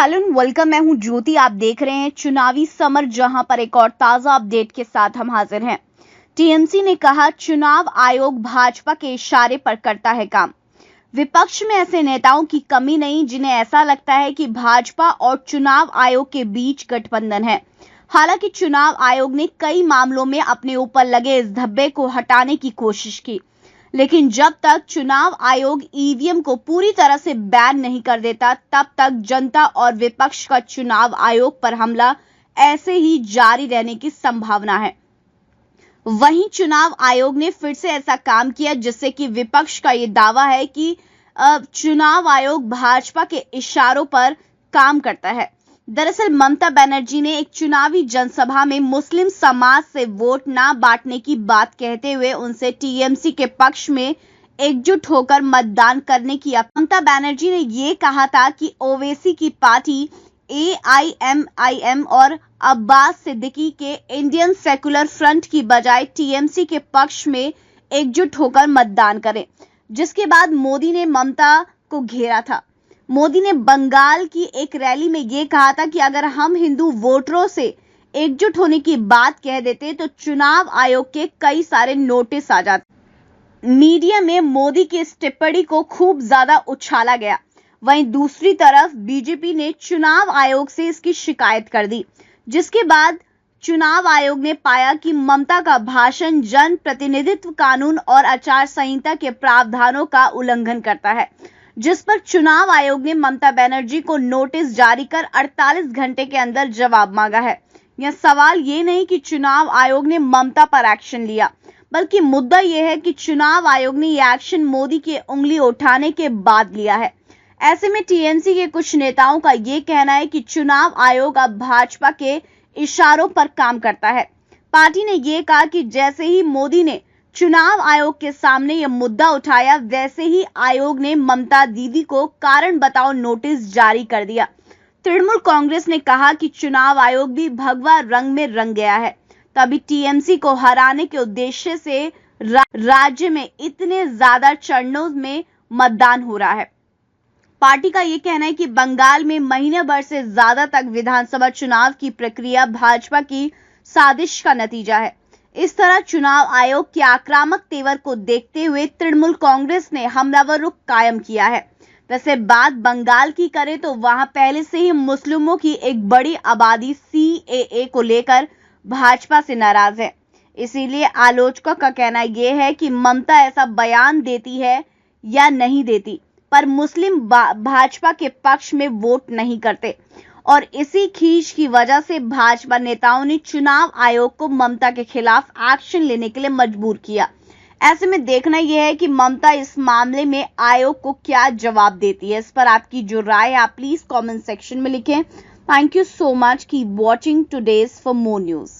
Hello welcome. मैं हूं ज्योति। आप देख रहे हैं चुनावी समर, जहां पर एक और ताजा अपडेट के साथ हम हाजिर हैं। टीएमसी ने कहा चुनाव आयोग भाजपा के इशारे पर करता है काम। विपक्ष में ऐसे नेताओं की कमी नहीं जिन्हें ऐसा लगता है कि भाजपा और चुनाव आयोग के बीच गठबंधन है। हालांकि चुनाव आयोग ने कई मामलों में अपने ऊपर लगे इस धब्बे को हटाने की कोशिश की, लेकिन जब तक चुनाव आयोग ईवीएम को पूरी तरह से बैन नहीं कर देता, तब तक जनता और विपक्ष का चुनाव आयोग पर हमला ऐसे ही जारी रहने की संभावना है। वहीं चुनाव आयोग ने फिर से ऐसा काम किया जिससे कि विपक्ष का यह दावा है कि चुनाव आयोग भाजपा के इशारों पर काम करता है। दरअसल ममता बनर्जी ने एक चुनावी जनसभा में मुस्लिम समाज से वोट ना बांटने की बात कहते हुए उनसे टीएमसी के पक्ष में एकजुट होकर मतदान करने की ममता बनर्जी ने ये कहा था कि ओवैसी की पार्टी एआईएमआईएम और अब्बास सिद्दीकी के इंडियन सेकुलर फ्रंट की बजाय टीएमसी के पक्ष में एकजुट होकर मतदान करें, जिसके बाद मोदी ने ममता को घेरा था। मोदी ने बंगाल की एक रैली में यह कहा था कि अगर हम हिंदू वोटरों से एकजुट होने की बात कह देते तो चुनाव आयोग के कई सारे नोटिस आ जाते। मीडिया में मोदी की इस टिप्पणी को खूब ज्यादा उछाला गया। वहीं दूसरी तरफ बीजेपी ने चुनाव आयोग से इसकी शिकायत कर दी, जिसके बाद चुनाव आयोग ने पाया कि ममता का भाषण जन प्रतिनिधित्व कानून और आचार संहिता के प्रावधानों का उल्लंघन करता है, जिस पर चुनाव आयोग ने ममता बनर्जी को नोटिस जारी कर 48 घंटे के अंदर जवाब मांगा है। यह सवाल ये नहीं कि चुनाव आयोग ने ममता पर एक्शन लिया, बल्कि मुद्दा यह है कि चुनाव आयोग ने यह एक्शन मोदी की उंगली उठाने के बाद लिया है। ऐसे में टीएमसी के कुछ नेताओं का यह कहना है कि चुनाव आयोग अब भाजपा के इशारों पर काम करता है। पार्टी ने यह कहा कि जैसे ही मोदी ने चुनाव आयोग के सामने यह मुद्दा उठाया, वैसे ही आयोग ने ममता दीदी को कारण बताओ नोटिस जारी कर दिया। तृणमूल कांग्रेस ने कहा कि चुनाव आयोग भी भगवा रंग में रंग गया है, तभी टीएमसी को हराने के उद्देश्य से राज्य में इतने ज्यादा चरणों में मतदान हो रहा है। पार्टी का यह कहना है कि बंगाल में महीने भर से ज्यादा तक विधानसभा चुनाव की प्रक्रिया भाजपा की साजिश का नतीजा है। इस तरह चुनाव आयोग के आक्रामक तेवर को देखते हुए तृणमूल कांग्रेस ने हमलावर रुख कायम किया है। वैसे बात बंगाल की करें तो वहां पहले से ही मुस्लिमों की एक बड़ी आबादी सीएए को लेकर भाजपा से नाराज है। इसीलिए आलोचकों का कहना यह है कि ममता ऐसा बयान देती है या नहीं देती, पर मुस्लिम भाजपा के पक्ष में वोट नहीं करते, और इसी खींच की वजह से भाजपा नेताओं ने चुनाव आयोग को ममता के खिलाफ एक्शन लेने के लिए मजबूर किया। ऐसे में देखना यह है कि ममता इस मामले में आयोग को क्या जवाब देती है। इस पर आपकी जो राय है आप प्लीज कमेंट सेक्शन में लिखें। Thank you so much. Keep watching today's for more news.